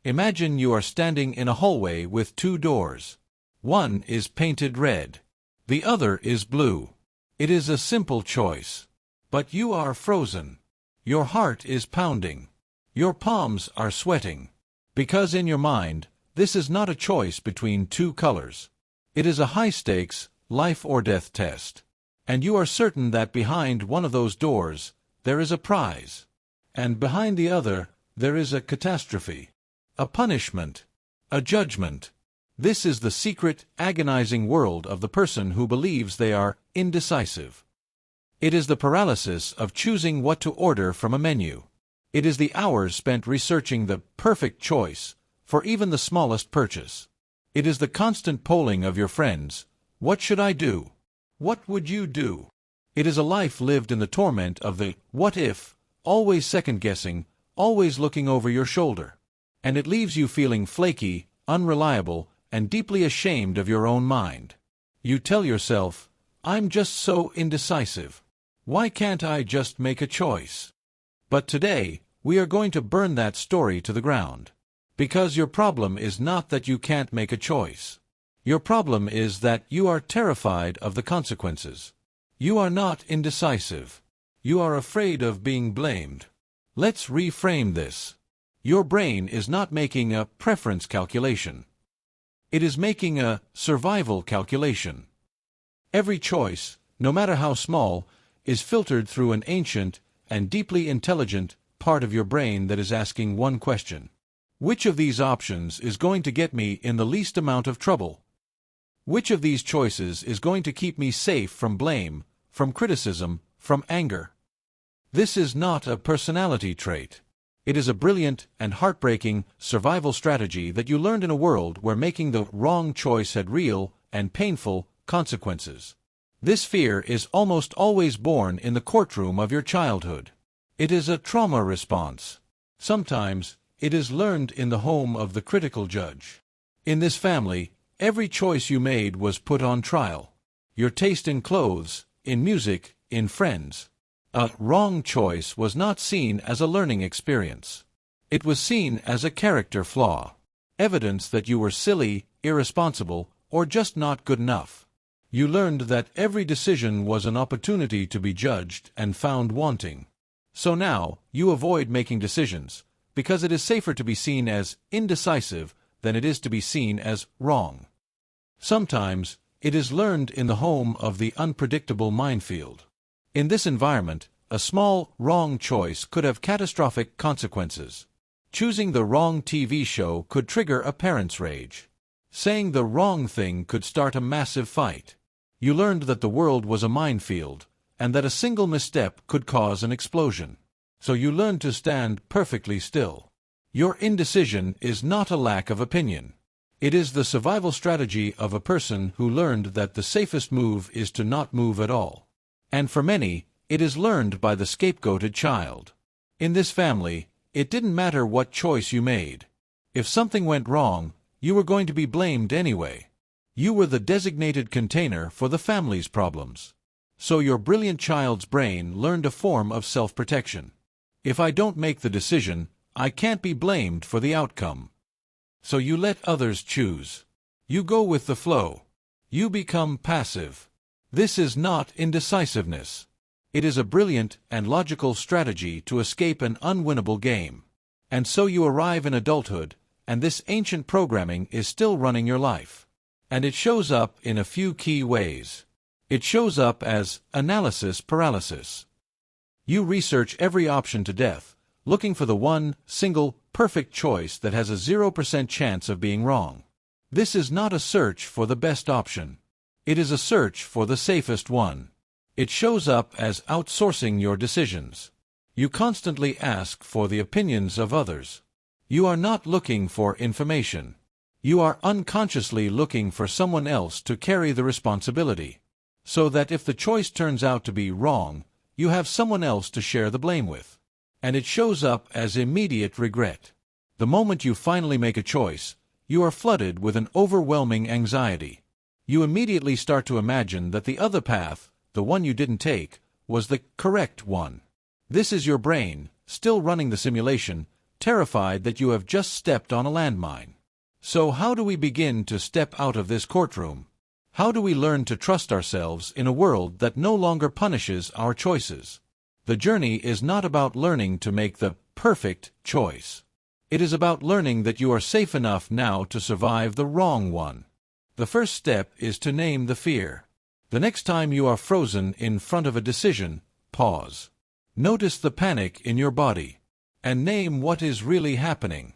Imagine you are standing in a hallway with two doors. One is painted red. The other is blue. It is a simple choice. But you are frozen. Your heart is pounding. Your palms are sweating. Because in your mind, this is not a choice between two colors. It is a high-stakes, life-or-death test. And you are certain that behind one of those doors, there is a prize. And behind the other, there is a catastrophe. A punishment. A judgment. This is the secret, agonizing world of the person who believes they are indecisive. It is the paralysis of choosing what to order from a menu. It is the hours spent researching the perfect choice for even the smallest purchase. It is the constant polling of your friends. What should I do? What would you do? It is a life lived in the torment of the what if, always second-guessing, always looking over your shoulder. And it leaves you feeling flaky, unreliable, and deeply ashamed of your own mind. You tell yourself, I'm just so indecisive. Why can't I just make a choice? But today, we are going to burn that story to the ground. Because your problem is not that you can't make a choice. Your problem is that you are terrified of the consequences. You are not indecisive. You are afraid of being blamed. Let's reframe this. Your brain is not making a preference calculation. It is making a survival calculation. Every choice, no matter how small, is filtered through an ancient and deeply intelligent part of your brain that is asking one question. Which of these options is going to get me in the least amount of trouble? Which of these choices is going to keep me safe from blame, from criticism, from anger? This is not a personality trait. It is a brilliant and heartbreaking survival strategy that you learned in a world where making the wrong choice had real and painful consequences. This fear is almost always born in the courtroom of your childhood. It is a trauma response. Sometimes, it is learned in the home of the critical judge. In this family, every choice you made was put on trial. Your taste in clothes, in music, in friends. A wrong choice was not seen as a learning experience. It was seen as a character flaw. Evidence that you were silly, irresponsible, or just not good enough. You learned that every decision was an opportunity to be judged and found wanting. So now, you avoid making decisions, because it is safer to be seen as indecisive than it is to be seen as wrong. Sometimes, it is learned in the home of the unpredictable minefield. In this environment, a small, wrong choice could have catastrophic consequences. Choosing the wrong TV show could trigger a parent's rage. Saying the wrong thing could start a massive fight. You learned that the world was a minefield, and that a single misstep could cause an explosion. So you learned to stand perfectly still. Your indecision is not a lack of opinion. It is the survival strategy of a person who learned that the safest move is to not move at all. And for many, it is learned by the scapegoated child. In this family, it didn't matter what choice you made. If something went wrong, you were going to be blamed anyway. You were the designated container for the family's problems. So your brilliant child's brain learned a form of self-protection. If I don't make the decision, I can't be blamed for the outcome. So you let others choose. You go with the flow. You become passive. This is not indecisiveness. It is a brilliant and logical strategy to escape an unwinnable game. And so you arrive in adulthood, and this ancient programming is still running your life. And it shows up in a few key ways. It shows up as analysis paralysis. You research every option to death, looking for the one, single, perfect choice that has a 0% chance of being wrong. This is not a search for the best option. It is a search for the safest one. It shows up as outsourcing your decisions. You constantly ask for the opinions of others. You are not looking for information. You are unconsciously looking for someone else to carry the responsibility. So that if the choice turns out to be wrong, you have someone else to share the blame with. And it shows up as immediate regret. The moment you finally make a choice, you are flooded with an overwhelming anxiety. You immediately start to imagine that the other path, the one you didn't take, was the correct one. This is your brain, still running the simulation, terrified that you have just stepped on a landmine. So how do we begin to step out of this courtroom? How do we learn to trust ourselves in a world that no longer punishes our choices? The journey is not about learning to make the perfect choice. It is about learning that you are safe enough now to survive the wrong one. The first step is to name the fear. The next time you are frozen in front of a decision, pause. Notice the panic in your body, and name what is really happening.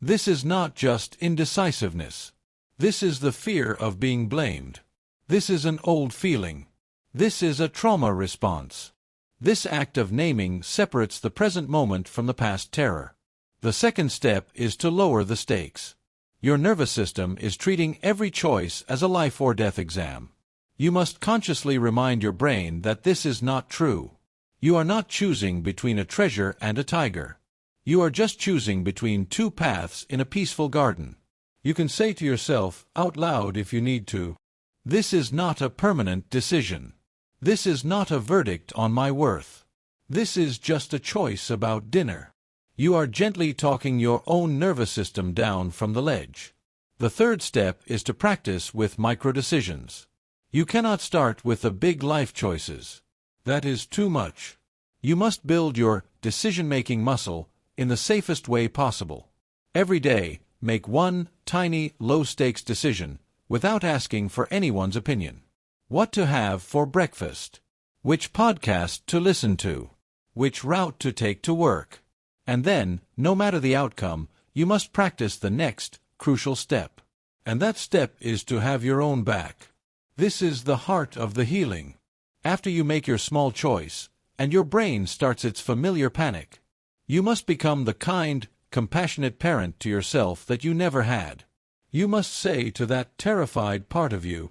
This is not just indecisiveness. This is the fear of being blamed. This is an old feeling. This is a trauma response. This act of naming separates the present moment from the past terror. The second step is to lower the stakes. Your nervous system is treating every choice as a life or death exam. You must consciously remind your brain that this is not true. You are not choosing between a treasure and a tiger. You are just choosing between two paths in a peaceful garden. You can say to yourself out loud if you need to, "This is not a permanent decision. This is not a verdict on my worth. This is just a choice about dinner." You are gently talking your own nervous system down from the ledge. The third step is to practice with micro-decisions. You cannot start with the big life choices. That is too much. You must build your decision-making muscle in the safest way possible. Every day, make one tiny, low-stakes decision without asking for anyone's opinion. What to have for breakfast? Which podcast to listen to? Which route to take to work? And then, no matter the outcome, you must practice the next crucial step. And that step is to have your own back. This is the heart of the healing. After you make your small choice, and your brain starts its familiar panic, you must become the kind, compassionate parent to yourself that you never had. You must say to that terrified part of you,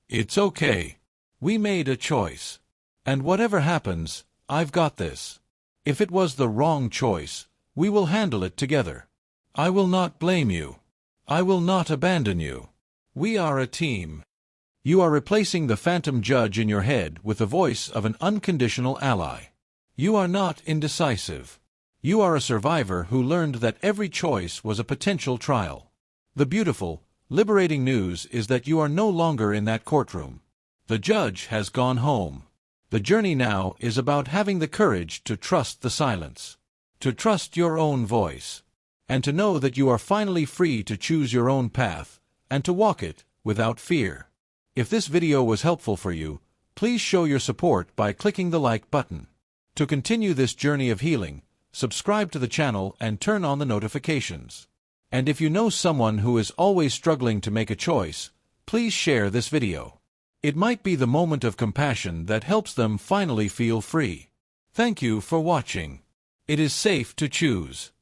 "It's okay. We made a choice. And whatever happens, I've got this. If it was the wrong choice, we will handle it together. I will not blame you. I will not abandon you. We are a team." You are replacing the phantom judge in your head with the voice of an unconditional ally. You are not indecisive. You are a survivor who learned that every choice was a potential trial. The beautiful, liberating news is that you are no longer in that courtroom. The judge has gone home. The journey now is about having the courage to trust the silence, to trust your own voice, and to know that you are finally free to choose your own path and to walk it without fear. If this video was helpful for you, please show your support by clicking the like button. To continue this journey of healing, subscribe to the channel and turn on the notifications. And if you know someone who is always struggling to make a choice, please share this video. It might be the moment of compassion that helps them finally feel free. Thank you for watching. It is safe to choose.